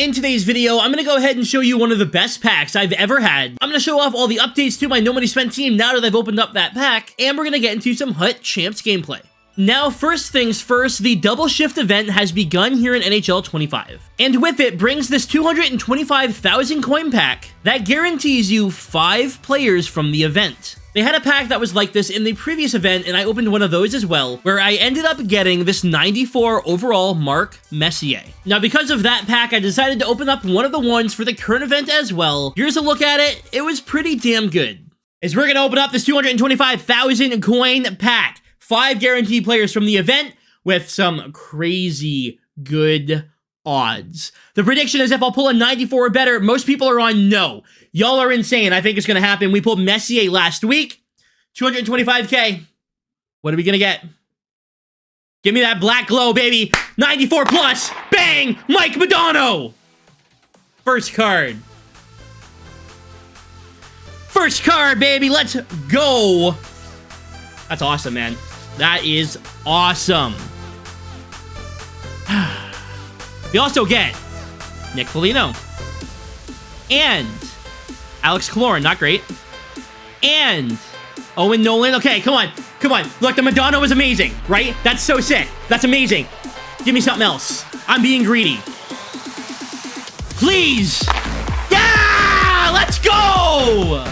In today's video, I'm going to go ahead and show you one of the best packs I've ever had. I'm going to show off all the updates to my No Money Spent team now that I've opened up that pack, and we're going to get into some Hut Champs gameplay. Now, first things first, the double shift event has begun here in NHL 25. And with it brings this 225,000 coin pack that guarantees you 5 players from the event. They had a pack that was like this in the previous event, and I opened one of those as well, where I ended up getting this 94 overall Mark Messier. Now, because of that pack, I decided to open up one of the ones for the current event as well. Here's a look at it. It was pretty damn good. As we're gonna open up this 225,000 coin pack. 5 guaranteed players from the event with some crazy good odds. The prediction is if I'll pull a 94 or better, most people are on no. Y'all are insane. I think it's going to happen. We pulled Messier last week. 225K. What are we going to get? Give me that black glow, baby. 94 plus. Bang! Mike Modano. First card. First card, baby. Let's go. That's awesome, man. That is awesome. We also get Nick Foligno. And Alex Killorn, not great. And Owen Nolan. Okay, come on. Come on. Look, the Madonna was amazing, right? That's so sick. That's amazing. Give me something else. I'm being greedy. Please. Yeah! Let's go!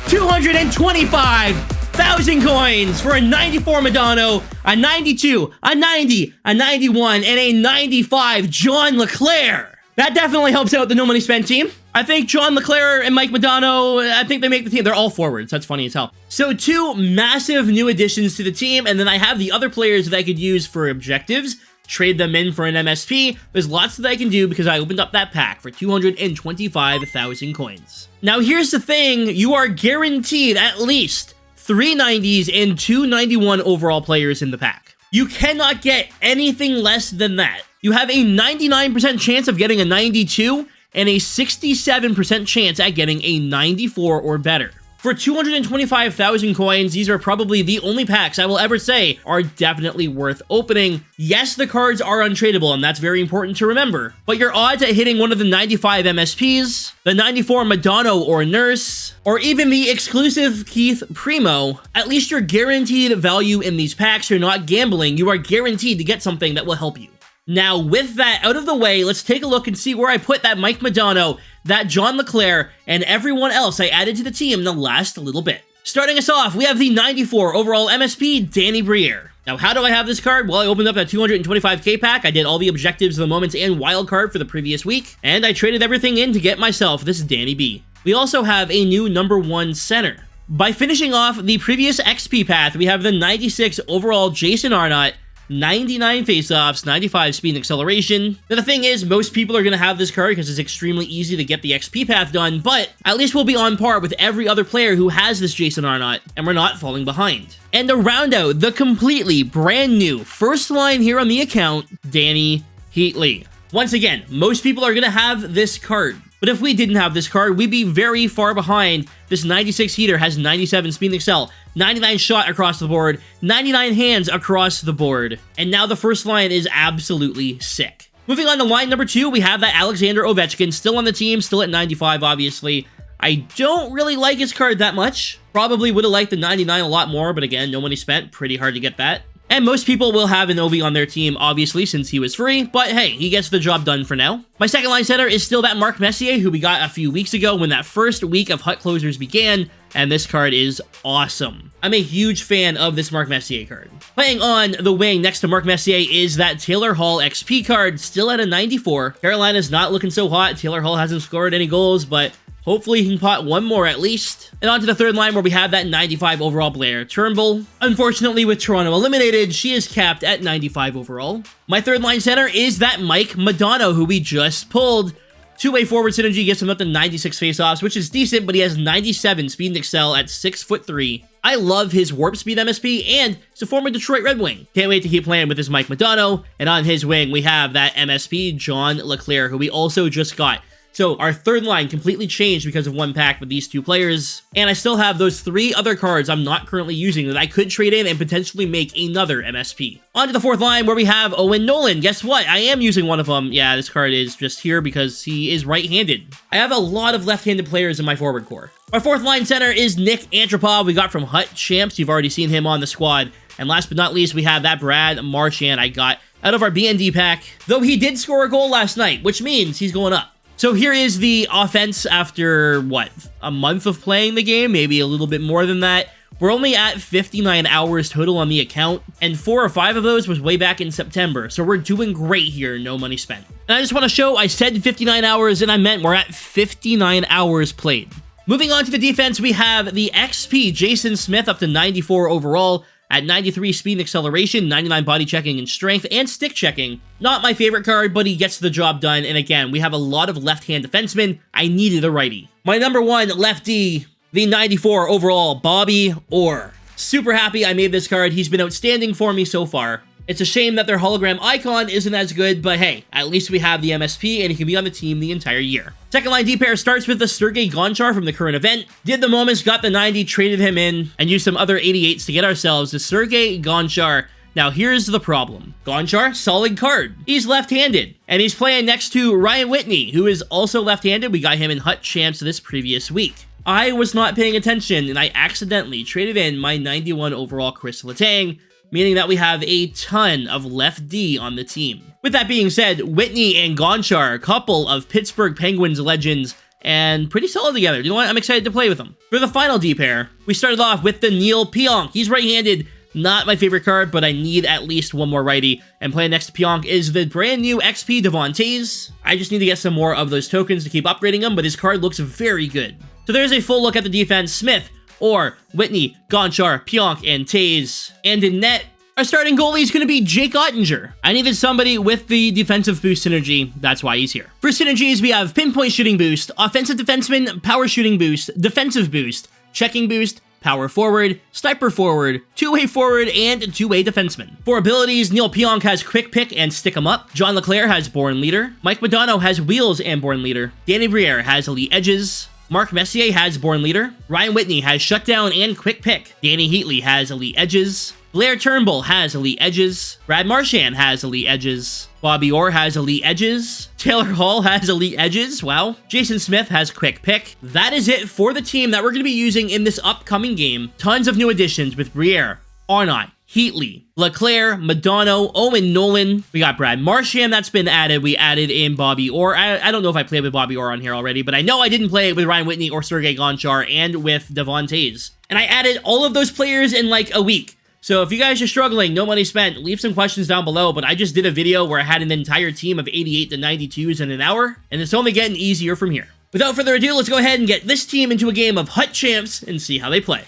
225,000 coins for a 94 Madonna, a 92, a 90, a 91, and a 95 John LeClair. That definitely helps out the No Money Spent team. I think John LeClair and Mike Modano, I think they make the team. They're all forwards. That's funny as hell. So 2 massive new additions to the team, and then I have the other players that I could use for objectives, trade them in for an MSP. There's lots that I can do because I opened up that pack for 225,000 coins. Now here's the thing, you are guaranteed at least 3 90s and 2 91 overall players in the pack. You cannot get anything less than that. You have a 99% chance of getting a 92 and a 67% chance at getting a 94 or better. For 225,000 coins, these are probably the only packs I will ever say are definitely worth opening. Yes, the cards are untradeable, and that's very important to remember, but your odds at hitting one of the 95 MSPs, the 94 Madonna or Nurse, or even the exclusive Keith Primo, at least you're guaranteed value in these packs. You're not gambling. You are guaranteed to get something that will help you. Now, with that out of the way, let's take a look and see where I put that Mike Modano, that John LeClair, and everyone else I added to the team in the last little bit. Starting us off, we have the 94 overall MSP, Danny Briere. Now, how do I have this card? Well, I opened up that 225k pack. I did all the objectives of the moments and wild card for the previous week, and I traded everything in to get myself this Danny B. We also have a new #1 center. By finishing off the previous XP path, we have the 96 overall Jason Arnott, 99 faceoffs, 95 speed and acceleration. Now, the thing is, most people are going to have this card because it's extremely easy to get the XP path done, but at least we'll be on par with every other player who has this Jason Arnott, and we're not falling behind. And to round out the completely brand new first line here on the account, Danny Heatley. Once again, most people are going to have this card. But if we didn't have this card, we'd be very far behind. This 96 heater has 97 speed and excel, 99 shot across the board, 99 hands across the board. And now the first line is absolutely sick. Moving on to line number 2, we have that Alexander Ovechkin, still on the team, still at 95, obviously. I don't really like his card that much. Probably would have liked the 99 a lot more, but again, no money spent, pretty hard to get that. And most people will have an Ovi on their team, obviously, since he was free, but hey, he gets the job done for now. My second line center is still that Mark Messier, who we got a few weeks ago when that first week of Hut Closers began, and this card is awesome. I'm a huge fan of this Mark Messier card. Playing on the wing next to Mark Messier is that Taylor Hall XP card, still at a 94. Carolina's not looking so hot. Taylor Hall hasn't scored any goals, but hopefully he can pot one more at least. And on to the third line where we have that 95 overall Blair Turnbull. Unfortunately, with Toronto eliminated, she is capped at 95 overall. My third line center is that Mike Modano, who we just pulled. Two-way forward synergy gets him up to 96 faceoffs, which is decent, but he has 97 speed and excel at 6'3". I love his warp speed MSP, and he's a former Detroit Red Wing. Can't wait to keep playing with this Mike Modano. And on his wing, we have that MSP, John LeClair, who we also just got. So our third line completely changed because of one pack with these two players. And I still have those 3 other cards I'm not currently using that I could trade in and potentially make another MSP. On to the fourth line where we have Owen Nolan. Guess what? I am using one of them. Yeah, this card is just here because he is right-handed. I have a lot of left-handed players in my forward core. Our fourth line center is Nick Antropov. We got from Hut Champs. You've already seen him on the squad. And last but not least, we have that Brad Marchand I got out of our BND pack. Though he did score a goal last night, which means he's going up. So here is the offense after, what, a month of playing the game? Maybe a little bit more than that. We're only at 59 hours total on the account, and 4 or 5 of those was way back in September, so we're doing great here, no money spent. And I just want to show, I said 59 hours, and I meant we're at 59 hours played. Moving on to the defense, we have the XP Jason Smith up to 94 overall, at 93 speed and acceleration, 99 body checking and strength, and stick checking. Not my favorite card, but he gets the job done, and again, we have a lot of left-hand defensemen. I needed a righty. My number 1 lefty, the 94 overall, Bobby Orr. Super happy I made this card. He's been outstanding for me so far. It's a shame that their hologram icon isn't as good, but hey, at least we have the MSP and he can be on the team the entire year. Second line D pair starts with the Sergei Gonchar from the current event. Did the moments, got the 90, traded him in, and used some other 88s to get ourselves the Sergei Gonchar. Now here's the problem. Gonchar, solid card. He's left-handed, and he's playing next to Ryan Whitney, who is also left-handed. We got him in Hut Champs this previous week. I was not paying attention, and I accidentally traded in my 91 overall Chris Letang, meaning that we have a ton of left D on the team. With that being said, Whitney and Gonchar, a couple of Pittsburgh Penguins legends, and pretty solid together. You know what? I'm excited to play with them. For the final D pair, we started off with the Neil Pionk. He's right-handed, not my favorite card, but I need at least one more righty. And playing next to Pionk is the brand new XP Devon Tays. I just need to get some more of those tokens to keep upgrading him, but his card looks very good. So there's a full look at the defense. Smith, Orr, Whitney, Gonchar, Pionk, and Tays. And in net, our starting goalie is going to be Jake Ottinger. I needed somebody with the defensive boost synergy. That's why he's here. For synergies, we have pinpoint shooting boost, offensive defenseman, power shooting boost, defensive boost, checking boost, power forward, sniper forward, two-way forward, and two-way defenseman. For abilities, Neil Pionk has quick pick and stick 'em up. John LeClaire has born leader. Mike Modano has wheels and born leader. Danny Briere has elite edges. Mark Messier has born leader. Ryan Whitney has shutdown and quick pick. Danny Heatley has elite edges. Blair Turnbull has elite edges. Brad Marchand has elite edges. Bobby Orr has elite edges. Taylor Hall has elite edges. Wow. Jason Smith has quick pick. That is it for the team that we're going to be using in this upcoming game. Tons of new additions with Briere, Arnott, Heatley, LeClaire, Modano, Owen Nolan. We got Brad Marchand that's been added. We added in Bobby Orr. I don't know if I played with Bobby Orr on here already, but I know I didn't play it with Ryan Whitney or Sergei Gonchar and with Devon Tays. And I added all of those players in like a week. So if you guys are struggling, no money spent, leave some questions down below, but I just did a video where I had an entire team of 88 to 92s in an hour, and it's only getting easier from here. Without further ado, let's go ahead and get this team into a game of Hut Champs and see how they play.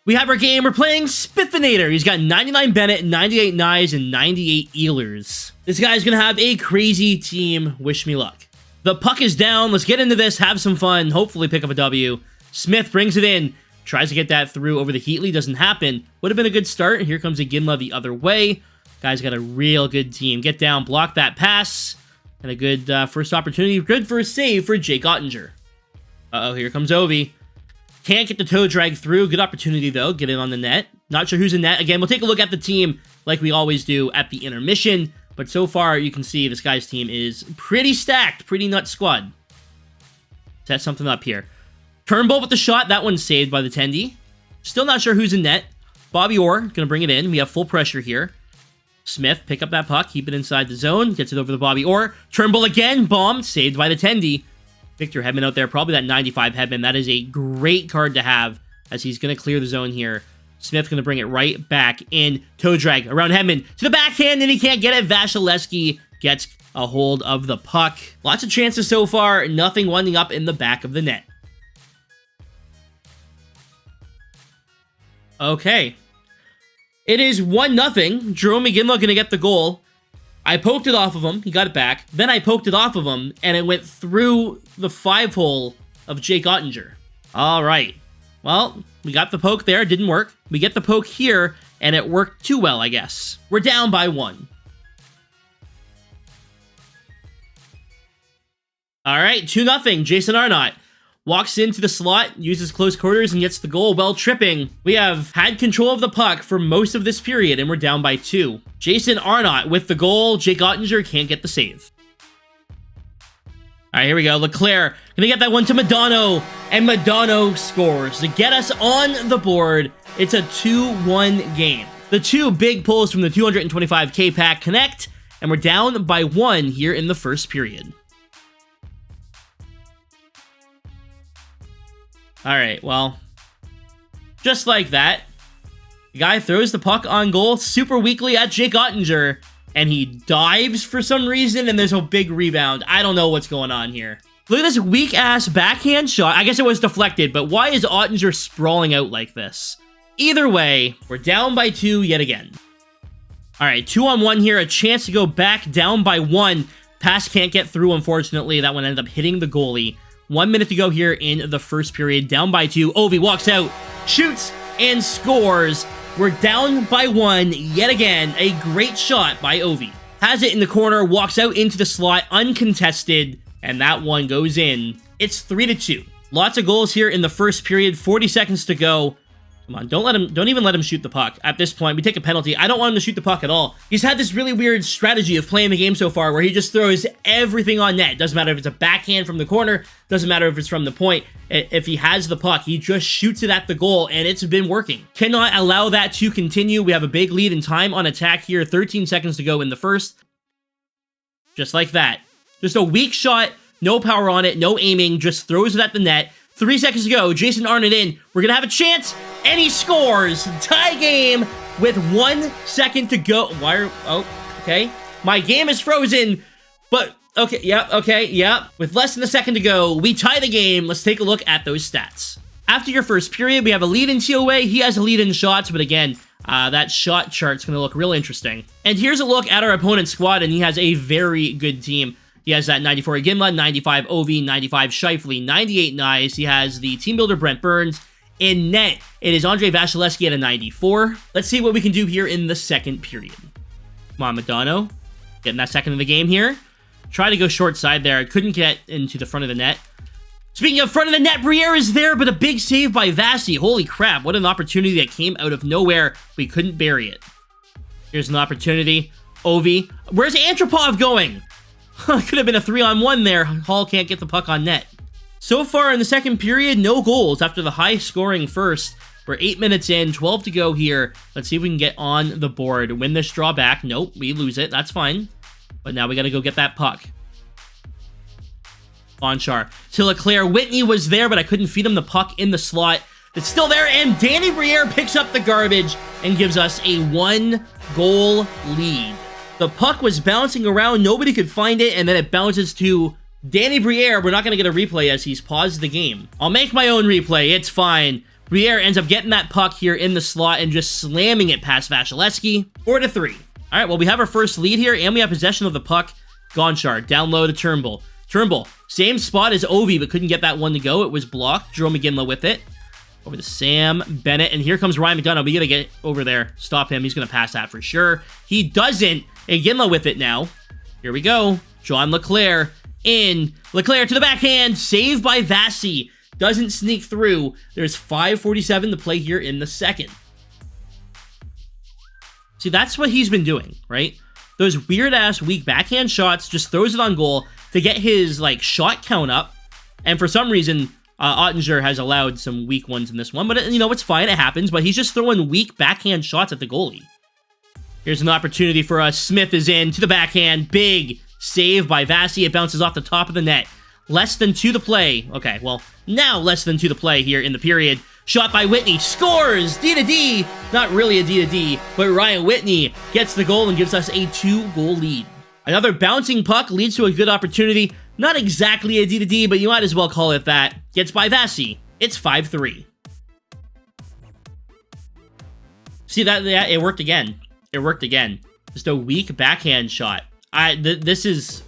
We have our game. We're playing Spiffinator. He's got 99 Bennett, 98 Nyes, and 98 Ehlers. This guy's going to have a crazy team. Wish me luck. The puck is down. Let's get into this, have some fun, hopefully pick up a W. Smith brings it in. Tries to get that through over the Heatley. Doesn't happen. Would have been a good start. Here comes a Ginla the other way. Guy's got a real good team. Get down, block that pass. And a good first opportunity. Good first save for Jake Ottinger. Uh-oh, here comes Ovi. Can't get the toe drag through. Good opportunity, though. Get in on the net. Not sure who's in net. Again, we'll take a look at the team like we always do at the intermission. But so far, you can see this guy's team is pretty stacked. Pretty nut squad. Set something up here. Turnbull with the shot. That one's saved by the Tendy. Still not sure who's in net. Bobby Orr going to bring it in. We have full pressure here. Smith, pick up that puck. Keep it inside the zone. Gets it over to Bobby Orr. Turnbull again. Bombed. Saved by the Tendy. Victor Hedman out there. Probably that 95 Hedman. That is a great card to have as he's going to clear the zone here. Smith going to bring it right back in. Toe drag around Hedman. To the backhand, and he can't get it. Vasilevsky gets a hold of the puck. Lots of chances so far. Nothing winding up in the back of the net. Okay. It is 1-0. Jerome McGinley going to get the goal. I poked it off of him. He got it back. Then I poked it off of him, and it went through the 5-hole of Jake Ottinger. All right. Well, we got the poke there. It didn't work. We get the poke here, and it worked too well, I guess. We're down by 1. All right, 2-0. Jason Arnott walks into the slot, uses close quarters, and gets the goal while tripping. We have had control of the puck for most of this period, and we're down by 2. Jason Arnott with the goal. Jake Ottinger can't get the save. All right, here we go. Leclerc gonna get that one to Madonna, and Madonna scores to get us on the board. It's a 2-1 game. The 2 big pulls from the 225K pack connect, and we're down by 1 here in the first period. All right, well, just like that, the guy throws the puck on goal super weakly at Jake Ottinger, and he dives for some reason, and there's a big rebound. I don't know what's going on here. Look at this weak-ass backhand shot. I guess it was deflected, but why is Ottinger sprawling out like this? Either way, we're down by 2 yet again. All right, 2-on-1 here, a chance to go back down by 1. Pass can't get through, unfortunately. That one ended up hitting the goalie. 1 minute to go here in the first period, down by 2. Ovi walks out, shoots, and scores. We're down by 1 yet again. A great shot by Ovi. Has it in the corner, walks out into the slot, uncontested, and that one goes in. It's 3-2. Lots of goals here in the first period, 40 seconds to go. Come on, don't even let him shoot the puck. At this point, we take a penalty. I don't want him to shoot the puck at all. He's had this really weird strategy of playing the game so far where he just throws everything on net. Doesn't matter if it's a backhand from the corner, doesn't matter if it's from the point. If he has the puck, he just shoots it at the goal, and it's been working. Cannot allow that to continue. We have a big lead in time on attack here. 13 seconds to go in the first. Just like that. Just a weak shot, no power on it, no aiming, just throws it at the net. 3 seconds to go. Jason Arnott in. We're going to have a chance, and he scores. Tie game with 1 second to go. Oh, okay. My game is frozen, but okay, yeah. With less than a second to go, we tie the game. Let's take a look at those stats. After your first period, we have a lead in TOA. He has a lead in shots, but again, that shot chart's going to look real interesting. And here's a look at our opponent's squad, and he has a very good team. He has that 94 Iginla, 95 Ovi, 95 Scheifele, 98 Nyes. He has the team builder Brent Burns. In net, it is Andrei Vasilevsky at a 94. Let's see what we can do here in the second period. Come on, Madonna. Getting that second of the game here. Try to go short side there. Couldn't get into the front of the net. Speaking of front of the net, Briere is there, but a big save by Vasi. Holy crap, what an opportunity that came out of nowhere. We couldn't bury it. Here's an opportunity. Ovi. Where's Antropov going? Could have been a 3-on-1 there. Hall can't get the puck on net. So far in the second period, no goals after the high-scoring first. We're 8 minutes in, 12 to go here. Let's see if we can get on the board. Win this draw back. Nope, we lose it. That's fine. But now we got to go get that puck. Bonchar to Leclerc. Whitney was there, but I couldn't feed him the puck in the slot. It's still there, and Danny Briere picks up the garbage and gives us a 1-goal lead. The puck was bouncing around, nobody could find it, and then it bounces to Danny Briere. We're not going to get a replay as he's paused the game. I'll make my own replay, it's fine. Briere ends up getting that puck here in the slot and just slamming it past Vasilevsky. 4-3. All right, well, we have our first lead here, and we have possession of the puck. Gonchar, down low to Turnbull. Turnbull, same spot as Ovi, but couldn't get that one to go. It was blocked. Jerome McGinley with it. Over to Sam Bennett, and here comes Ryan McDonough. We gotta get over there. Stop him. He's gonna pass that for sure. He doesn't. McGinley with it now. Here we go. John Leclerc in. Leclerc to the backhand. Saved by Vasi. Doesn't sneak through. There's 5:47 to play here in the second. See, that's what he's been doing, right? Those weird-ass weak backhand shots, just throws it on goal to get his, like, shot count up. And for some reason, Ottinger has allowed some weak ones in this one, but, you know, it's fine, it happens, but he's just throwing weak backhand shots at the goalie. Here's an opportunity for us. Smith is in to the backhand. Big save by Vasi. It bounces off the top of the net. Less than 2 to play. Okay, well, now less than 2 to play here in the period. Shot by Whitney. Scores! D to D. Not really a D to D, but Ryan Whitney gets the goal and gives us a 2-goal lead. Another bouncing puck leads to a good opportunity. Not exactly a D to D, but you might as well call it that. Gets by Vasi. It's 5-3. See, that it worked again. It worked again. Just a weak backhand shot. This is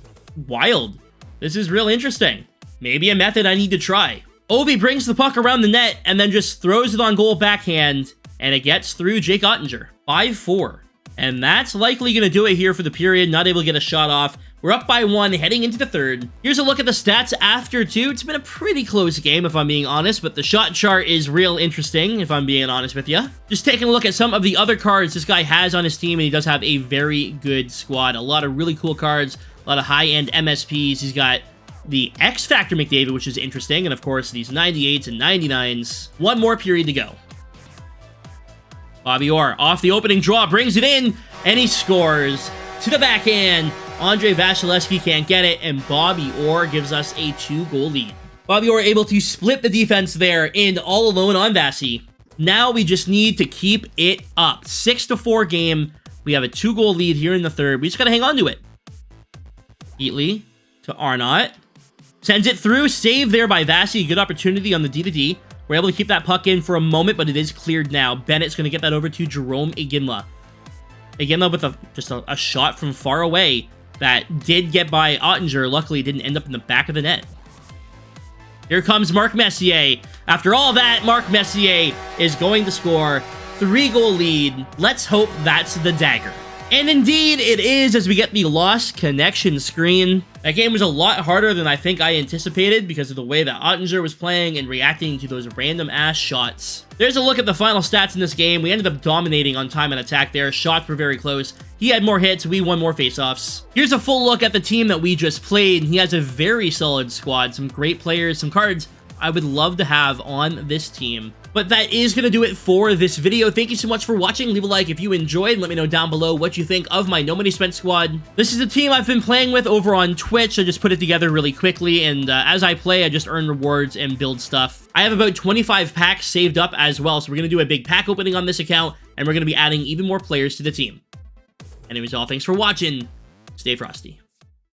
wild. This is real interesting. Maybe a method I need to try. Ovi brings the puck around the net and then just throws it on goal backhand, and it gets through Jake Ottinger. 5-4. And that's likely going to do it here for the period. Not able to get a shot off. We're up by 1 heading into the third. Here's a look at the stats after 2. It's been a pretty close game, if I'm being honest, but the shot chart is real interesting, if I'm being honest with you. Just taking a look at some of the other cards this guy has on his team, and he does have a very good squad. A lot of really cool cards, a lot of high-end MSPs. He's got the X Factor McDavid, which is interesting, and of course, these 98s and 99s. One more period to go. Bobby Orr, off the opening draw, brings it in, and he scores to the backhand. Andre Vasilevsky can't get it, and Bobby Orr gives us a 2-goal lead. Bobby Orr able to split the defense there and all alone on Vasi. Now we just need to keep it up. 6-4 game. We have a 2-goal lead here in the third. We just gotta hang on to it. Heatley to Arnott. Sends it through. Save there by Vasi. Good opportunity on the D-to-D. We're able to keep that puck in for a moment, but it is cleared now. Bennett's going to get that over to Jerome Iginla. Iginla with just a shot from far away that did get by Ottinger. Luckily, it didn't end up in the back of the net. Here comes Mark Messier. After all that, Mark Messier is going to score. 3-goal lead. Let's hope that's the dagger. And indeed, it is, as we get the lost connection screen. That game was a lot harder than I think I anticipated because of the way that Ottinger was playing and reacting to those random-ass shots. There's a look at the final stats in this game. We ended up dominating on time and attack there. Shots were very close. He had more hits. We won more faceoffs. Here's a full look at the team that we just played. He has a very solid squad. Some great players, some cards I would love to have on this team. But that is going to do it for this video. Thank you so much for watching. Leave a like if you enjoyed. Let me know down below what you think of my No Money Spent squad. This is a team I've been playing with over on Twitch. I just put it together really quickly, and as I play, I just earn rewards and build stuff. I have about 25 packs saved up as well, so we're going to do a big pack opening on this account, and we're going to be adding even more players to the team. Anyways, all, thanks for watching. Stay frosty.